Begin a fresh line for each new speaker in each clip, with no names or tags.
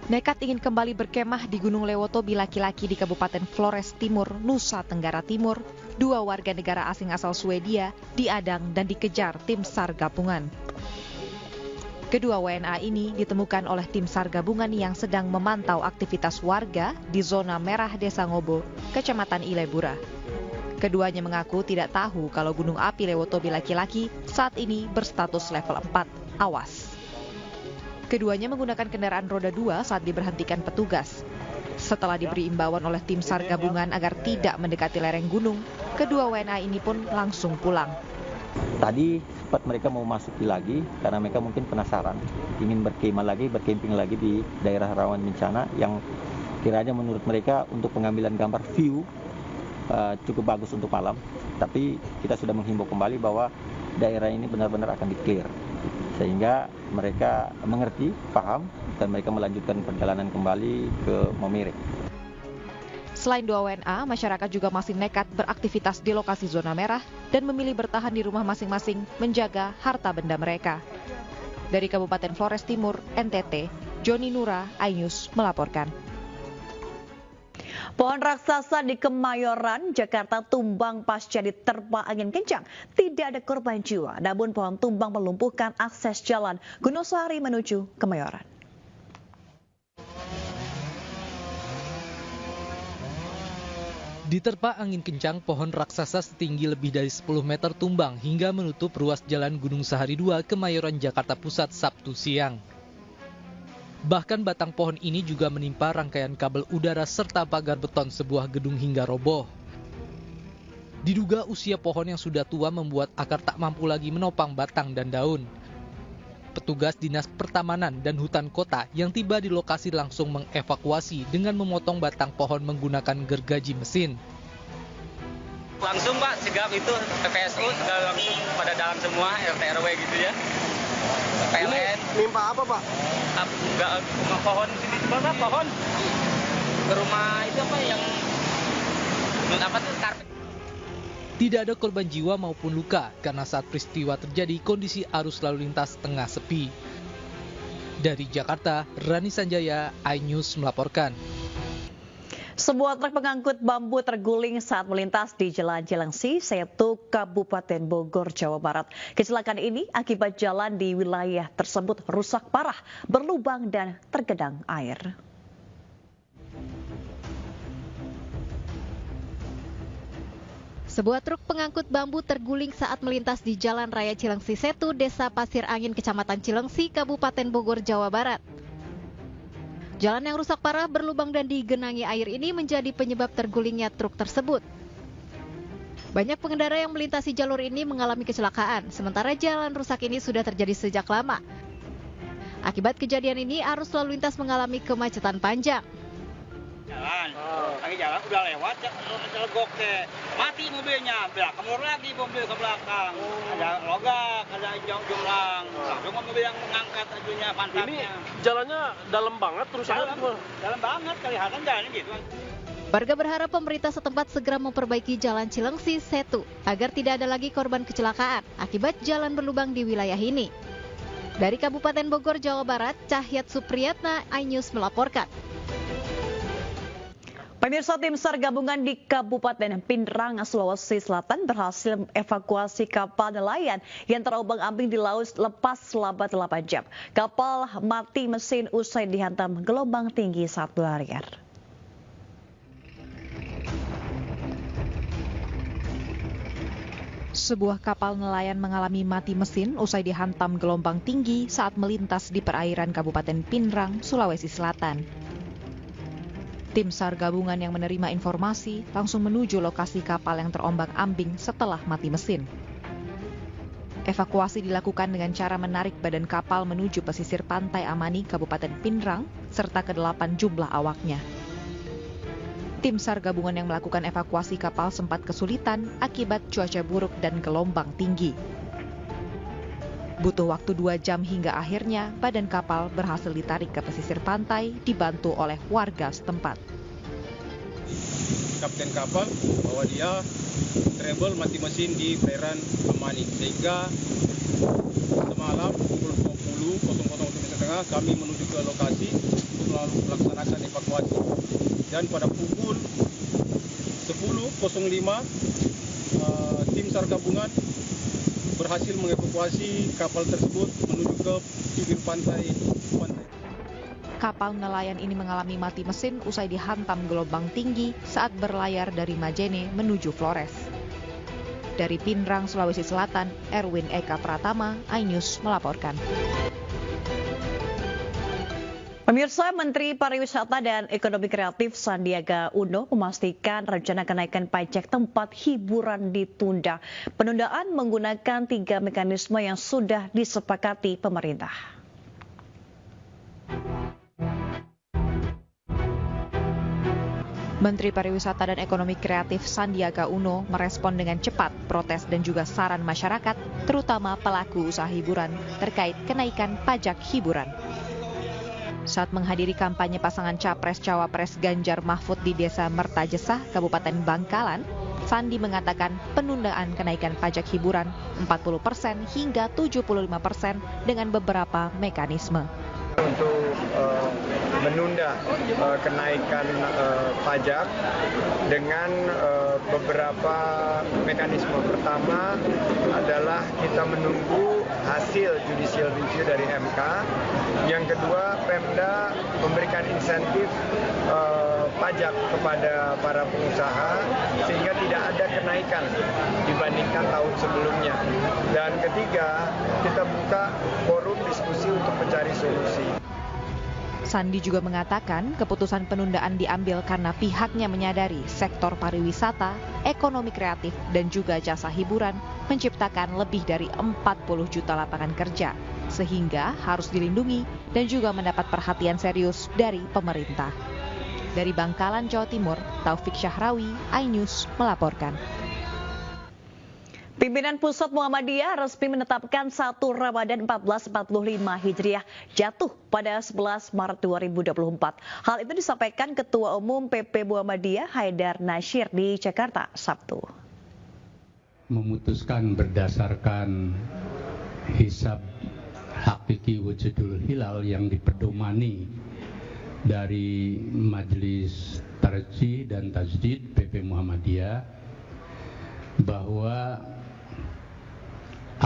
Nekat ingin kembali berkemah di Gunung Lewotobi laki-laki di Kabupaten Flores Timur, Nusa Tenggara Timur, 2 warga negara asing asal Swedia diadang dan dikejar tim SAR gabungan. Kedua WNA ini ditemukan oleh tim SAR gabungan yang sedang memantau aktivitas warga di zona merah Desa Ngobo, Kecamatan Ilebura. Keduanya mengaku tidak tahu kalau gunung api Lewotobi laki-laki saat ini berstatus level 4, awas. Keduanya menggunakan kendaraan roda 2 saat diberhentikan petugas. Setelah diberi imbauan oleh tim SAR gabungan agar tidak mendekati lereng gunung, kedua WNA ini pun langsung pulang.
Tadi sempat mereka mau masuki lagi karena mereka mungkin penasaran, ingin berkemah lagi, berkemping lagi di daerah rawan bencana yang kiranya menurut mereka untuk pengambilan gambar view cukup bagus untuk malam. Tapi kita sudah menghimbau kembali bahwa daerah ini benar-benar akan di-clear. Sehingga mereka mengerti, paham, dan mereka melanjutkan perjalanan kembali ke Momere.
Selain 2 WNA, masyarakat juga masih nekat beraktivitas di lokasi zona merah dan memilih bertahan di rumah masing-masing menjaga harta benda mereka. Dari Kabupaten Flores Timur, NTT, Joni Nura, iNews melaporkan.
Pohon raksasa di Kemayoran, Jakarta tumbang pasca diterpa angin kencang. Tidak ada korban jiwa, namun pohon tumbang melumpuhkan akses jalan Gunung Sahari menuju Kemayoran.
Diterpa angin kencang, pohon raksasa setinggi lebih dari 10 meter tumbang hingga menutup ruas jalan Gunung Sahari 2 Kemayoran, Jakarta Pusat Sabtu siang. Bahkan batang pohon ini juga menimpa rangkaian kabel udara serta pagar beton sebuah gedung hingga roboh. Diduga usia pohon yang sudah tua membuat akar tak mampu lagi menopang batang dan daun. Petugas Dinas Pertamanan dan Hutan Kota yang tiba di lokasi langsung mengevakuasi dengan memotong batang pohon menggunakan gergaji mesin.
Langsung Pak, sigap itu PPSU segala langsung pada dalam semua RT RW gitu ya. PLN.
Nimpa apa Pak?
Enggak rumah pohon sini coba pohon. Ke rumah itu apa yang apa tuh karpet.
Tidak ada korban jiwa maupun luka karena saat peristiwa terjadi kondisi arus lalu lintas tengah sepi. Dari Jakarta, Rani Sanjaya, iNews melaporkan.
Sebuah truk pengangkut bambu terguling saat melintas di Jalan Cilengsi, Setu, Kabupaten Bogor, Jawa Barat. Kecelakaan ini akibat jalan di wilayah tersebut rusak parah, berlubang dan tergenang air.
Sebuah truk pengangkut bambu terguling saat melintas di Jalan Raya Cilengsi Setu, Desa Pasir Angin, Kecamatan Cilengsi, Kabupaten Bogor, Jawa Barat. Jalan yang rusak parah, berlubang dan digenangi air ini menjadi penyebab tergulingnya truk tersebut. Banyak pengendara yang melintasi jalur ini mengalami kecelakaan, sementara jalan rusak ini sudah terjadi sejak lama. Akibat kejadian ini, arus lalu lintas mengalami kemacetan panjang.
Jalan udah lewat, legok deh. Mati mobilnya, mundur lagi mobil ke belakang. Ada logak, ada jomplang. Langsung mobil yang mengangkat ajunya pantatnya.
Ini jalannya dalam banget terus
dalam banget, kelihatan jalannya gitu.
Warga berharap pemerintah setempat segera memperbaiki Jalan Cilengsi Setu agar tidak ada lagi korban kecelakaan akibat jalan berlubang di wilayah ini. Dari Kabupaten Bogor, Jawa Barat, Cahyat Supriyatna, iNews melaporkan.
Pemirsa, tim SAR gabungan di Kabupaten Pindrang, Sulawesi Selatan berhasil evakuasi kapal nelayan yang terombang-ambing di laut lepas selama 8 jam. Kapal mati mesin usai dihantam gelombang tinggi saat berlayar.
Sebuah kapal nelayan mengalami mati mesin usai dihantam gelombang tinggi saat melintas di perairan Kabupaten Pindrang, Sulawesi Selatan. Tim SAR gabungan yang menerima informasi langsung menuju lokasi kapal yang terombang-ambing setelah mati mesin. Evakuasi dilakukan dengan cara menarik badan kapal menuju pesisir pantai Amani, Kabupaten Pindrang, serta ke-8 jumlah awaknya. Tim SAR gabungan yang melakukan evakuasi kapal sempat kesulitan akibat cuaca buruk dan gelombang tinggi. Butuh waktu 2 jam hingga akhirnya badan kapal berhasil ditarik ke pesisir pantai dibantu oleh warga setempat.
Kapten kapal bahwa dia trouble mati mesin di perairan Amani, sehingga semalam pukul 20.00 kami menuju ke lokasi untuk melaksanakan evakuasi. Dan pada pukul 10.05 tim SAR gabungan berhasil mengevakuasi kapal tersebut menuju ke bibir pantai.
Kapal nelayan ini mengalami mati mesin usai dihantam gelombang tinggi saat berlayar dari Majene menuju Flores. Dari Pinrang, Sulawesi Selatan, Erwin Eka Pratama, iNews melaporkan.
Pemirsa, Menteri Pariwisata dan Ekonomi Kreatif Sandiaga Uno memastikan rencana kenaikan pajak tempat hiburan ditunda. Penundaan menggunakan 3 mekanisme yang sudah disepakati pemerintah.
Menteri Pariwisata dan Ekonomi Kreatif Sandiaga Uno merespon dengan cepat protes dan juga saran masyarakat, terutama pelaku usaha hiburan, terkait kenaikan pajak hiburan. Saat menghadiri kampanye pasangan Capres-Cawapres Ganjar Mahfud di Desa Mertajesah, Kabupaten Bangkalan, Sandi mengatakan penundaan kenaikan pajak hiburan 40% hingga 75% dengan beberapa mekanisme.
Untuk menunda kenaikan pajak dengan beberapa mekanisme. Pertama adalah kita menunggu hasil judicial review dari MK. Yang kedua, Pemda memberikan insentif pajak kepada para pengusaha sehingga tidak ada kenaikan dibandingkan tahun sebelumnya. Dan ketiga, kita buka forum diskusi untuk mencari solusi.
Sandi juga mengatakan keputusan penundaan diambil karena pihaknya menyadari sektor pariwisata, ekonomi kreatif, dan juga jasa hiburan menciptakan lebih dari 40 juta lapangan kerja, sehingga harus dilindungi dan juga mendapat perhatian serius dari pemerintah. Dari Bangkalan, Jawa Timur, Taufik Syahrawi, iNews melaporkan.
Pimpinan Pusat Muhammadiyah resmi menetapkan 1 Ramadan 1445 Hijriah jatuh pada 11 Maret 2024. Hal itu disampaikan Ketua Umum PP Muhammadiyah Haidar Nasyir di Jakarta, Sabtu.
Memutuskan berdasarkan hisab hakiki wujudul hilal yang diperdomani dari Majelis Tarjih dan Tajdid PP Muhammadiyah bahwa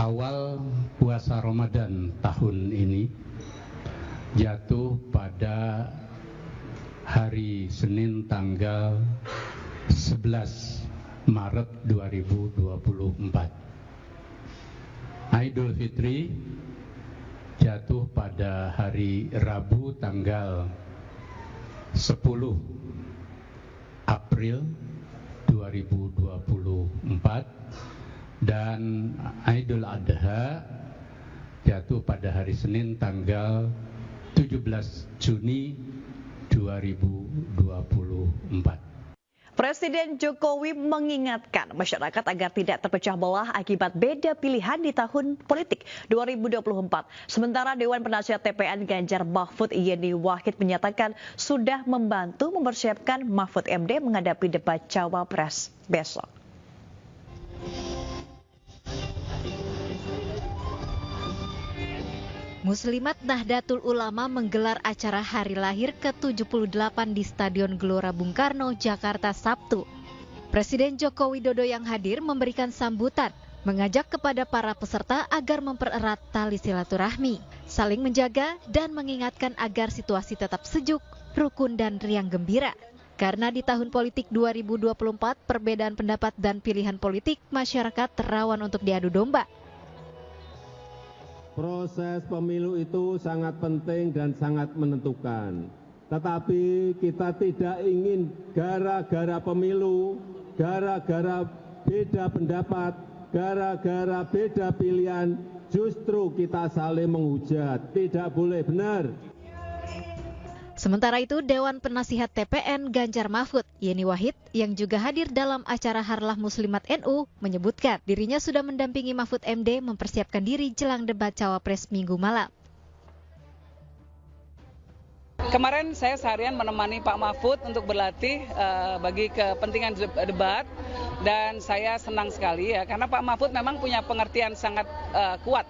awal puasa Ramadan tahun ini jatuh pada hari Senin tanggal 11 Maret 2024. Idul Fitri jatuh pada hari Rabu tanggal 10 April 2024 dan Idul Adha jatuh pada hari Senin tanggal 17 Juni 2024.
Presiden Jokowi mengingatkan masyarakat agar tidak terpecah belah akibat beda pilihan di tahun politik 2024. Sementara Dewan Penasihat TPN Ganjar Mahfud Yeni Wahid menyatakan sudah membantu mempersiapkan Mahfud MD menghadapi debat Cawapres besok.
Muslimat Nahdlatul Ulama menggelar acara hari lahir ke-78 di Stadion Gelora Bung Karno, Jakarta, Sabtu. Presiden Joko Widodo yang hadir memberikan sambutan, mengajak kepada para peserta agar mempererat tali silaturahmi, saling menjaga dan mengingatkan agar situasi tetap sejuk, rukun dan riang gembira. Karena di tahun politik 2024, perbedaan pendapat dan pilihan politik masyarakat rawan untuk diadu domba.
Proses pemilu itu sangat penting dan sangat menentukan. Tetapi kita tidak ingin gara-gara pemilu, gara-gara beda pendapat, gara-gara beda pilihan, justru kita saling menghujat. Tidak boleh, benar.
Sementara itu, Dewan Penasihat TPN Ganjar Mahfud Yeni Wahid yang juga hadir dalam acara Harlah Muslimat NU menyebutkan dirinya sudah mendampingi Mahfud MD mempersiapkan diri jelang debat Cawapres Minggu malam.
Kemarin saya seharian menemani Pak Mahfud untuk berlatih bagi kepentingan debat dan saya senang sekali ya karena Pak Mahfud memang punya pengertian sangat kuat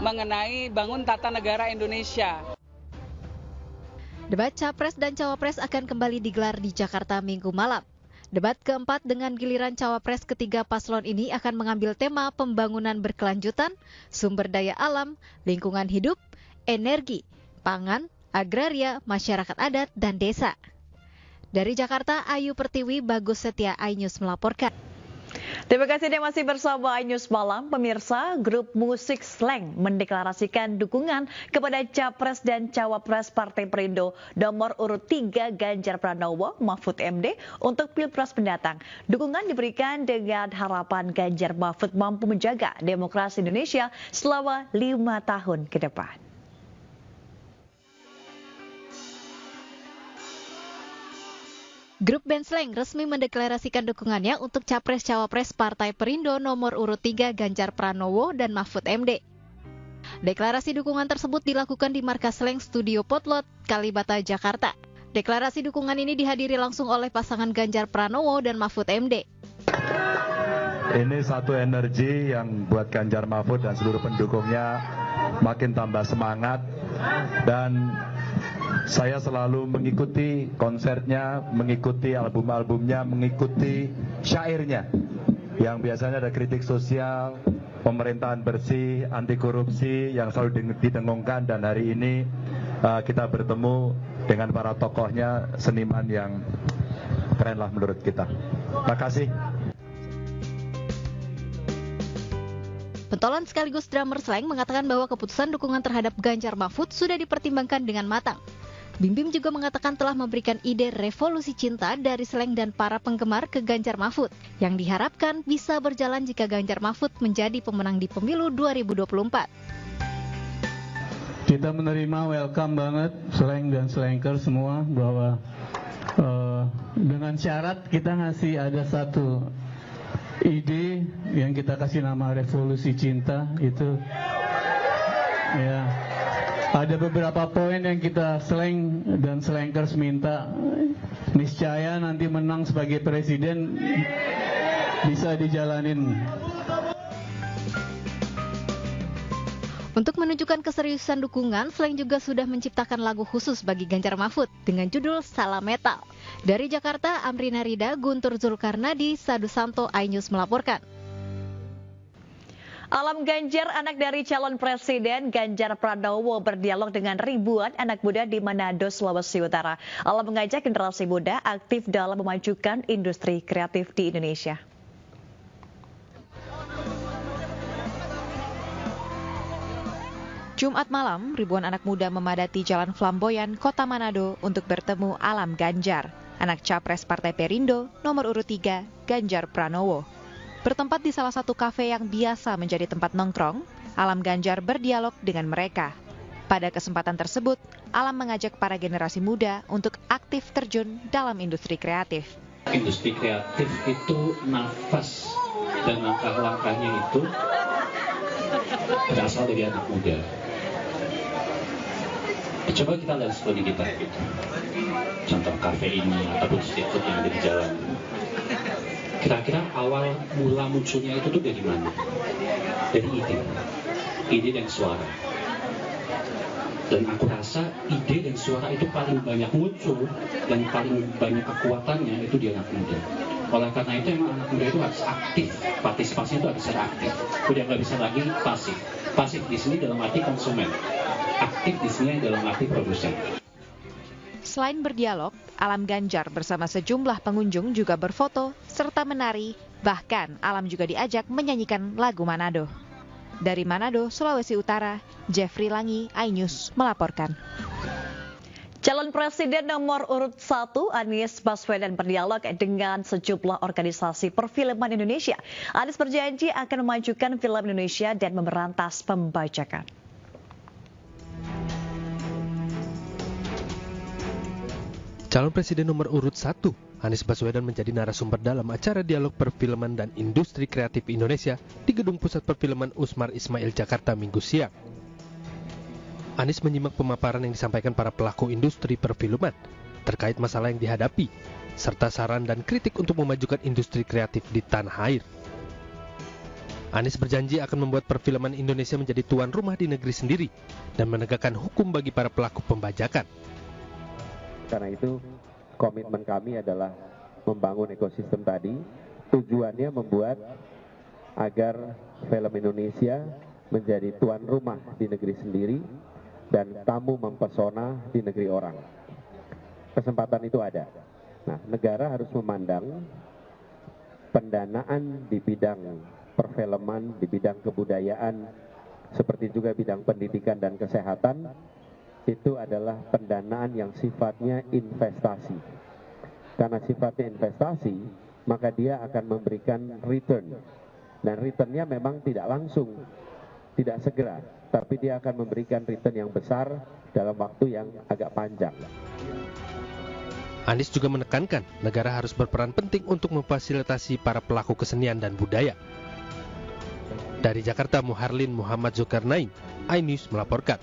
mengenai bangun tata negara Indonesia.
Debat Capres dan Cawapres akan kembali digelar di Jakarta Minggu malam. Debat keempat dengan giliran Cawapres ketiga paslon ini akan mengambil tema pembangunan berkelanjutan, sumber daya alam, lingkungan hidup, energi, pangan, agraria, masyarakat adat, dan desa. Dari Jakarta, Ayu Pertiwi, Bagus Setia, iNews melaporkan.
Terima kasih Anda masih bersama iNews Malam. Pemirsa, grup musik Slank mendeklarasikan dukungan kepada Capres dan Cawapres Partai Perindo nomor urut 3 Ganjar Pranowo Mahfud MD untuk Pilpres mendatang. Dukungan diberikan dengan harapan Ganjar Mahfud mampu menjaga demokrasi Indonesia selama 5 tahun ke depan.
Grup band Slank resmi mendeklarasikan dukungannya untuk Capres-Cawapres Partai Perindo nomor urut 3 Ganjar Pranowo dan Mahfud MD. Deklarasi dukungan tersebut dilakukan di markas Slank Studio Potlot, Kalibata, Jakarta. Deklarasi dukungan ini dihadiri langsung oleh pasangan Ganjar Pranowo dan Mahfud MD.
Ini satu energi yang buat Ganjar Mahfud dan seluruh pendukungnya makin tambah semangat, dan saya selalu mengikuti konsernya, mengikuti album-albumnya, mengikuti syairnya yang biasanya ada kritik sosial, pemerintahan bersih, anti korupsi yang selalu didengungkan, dan hari ini kita bertemu dengan para tokohnya, seniman yang keren lah menurut kita. Terima kasih.
Pentolan sekaligus drummer Slank mengatakan bahwa keputusan dukungan terhadap Ganjar Mahfud sudah dipertimbangkan dengan matang. Bim Bim juga mengatakan telah memberikan ide revolusi cinta dari Slank dan para penggemar ke Ganjar Mahfud yang diharapkan bisa berjalan jika Ganjar Mahfud menjadi pemenang di pemilu 2024.
Kita menerima, welcome banget Slank dan Slanker semua, bahwa dengan syarat kita ngasih ada satu ide yang kita kasih nama revolusi cinta. Itu ya, ada beberapa poin yang kita Slank dan Slankers minta, niscaya nanti menang sebagai presiden bisa dijalanin.
Untuk menunjukkan keseriusan dukungan, Slank juga sudah menciptakan lagu khusus bagi Ganjar Mahfud dengan judul Salam Metal. Dari Jakarta, Amrina Rida, Guntur Zulkarnadi, Sadu Santo, iNews melaporkan.
Alam Ganjar, anak dari calon presiden Ganjar Pranowo, berdialog dengan ribuan anak muda di Manado, Sulawesi Utara. Alam mengajak generasi muda aktif dalam memajukan industri kreatif di Indonesia.
Jumat malam, ribuan anak muda memadati Jalan Flamboyan, Kota Manado untuk bertemu Alam Ganjar, anak Capres Partai Perindo nomor urut 3 Ganjar Pranowo. Bertempat di salah satu kafe yang biasa menjadi tempat nongkrong, Alam Ganjar berdialog dengan mereka. Pada kesempatan tersebut, Alam mengajak para generasi muda untuk aktif terjun dalam industri kreatif.
Industri kreatif itu nafas dan langkah-langkahnya itu berasal dari anak muda. Coba kita lihat studi kita, contoh kafe ini ataupun street food yang ada di jalan. Kira-kira awal mula munculnya itu tuh dari mana? Dari ide dan suara. Dan aku rasa ide dan suara itu paling banyak muncul dan paling banyak kekuatannya itu di anak muda. Oleh karena itu emang anak muda itu harus aktif, partisipasinya itu harus secara aktif. Udah nggak bisa lagi pasif. Pasif di sini dalam arti konsumen, aktif di sini dalam arti produsen.
Selain berdialog, Alam Ganjar bersama sejumlah pengunjung juga berfoto serta menari, bahkan Alam juga diajak menyanyikan lagu Manado. Dari Manado, Sulawesi Utara, Jeffrey Langi, iNews melaporkan.
Calon Presiden nomor urut 1 Anies Baswedan berdialog dengan sejumlah organisasi perfilman Indonesia. Anies berjanji akan memajukan film Indonesia dan memberantas pembajakan.
Calon Presiden nomor urut 1, Anies Baswedan menjadi narasumber dalam acara dialog perfilman dan industri kreatif Indonesia di Gedung Pusat Perfilman Usmar Ismail, Jakarta, Minggu siang. Anies menyimak pemaparan yang disampaikan para pelaku industri perfilman terkait masalah yang dihadapi, serta saran dan kritik untuk memajukan industri kreatif di tanah air. Anies berjanji akan membuat perfilman Indonesia menjadi tuan rumah di negeri sendiri dan menegakkan hukum bagi para pelaku pembajakan.
Karena itu komitmen kami adalah membangun ekosistem tadi. Tujuannya membuat agar film Indonesia menjadi tuan rumah di negeri sendiri dan tamu mempesona di negeri orang. Kesempatan itu ada. Nah, negara harus memandang pendanaan di bidang perfilman, di bidang kebudayaan, seperti juga bidang pendidikan dan kesehatan, itu adalah pendanaan yang sifatnya investasi. Karena sifatnya investasi, maka dia akan memberikan return. Dan returnnya memang tidak langsung, tidak segera, tapi dia akan memberikan return yang besar dalam waktu yang agak panjang.
Anies juga menekankan negara harus berperan penting untuk memfasilitasi para pelaku kesenian dan budaya. Dari Jakarta, Muharlin Muhammad Zulkarnain, iNews melaporkan.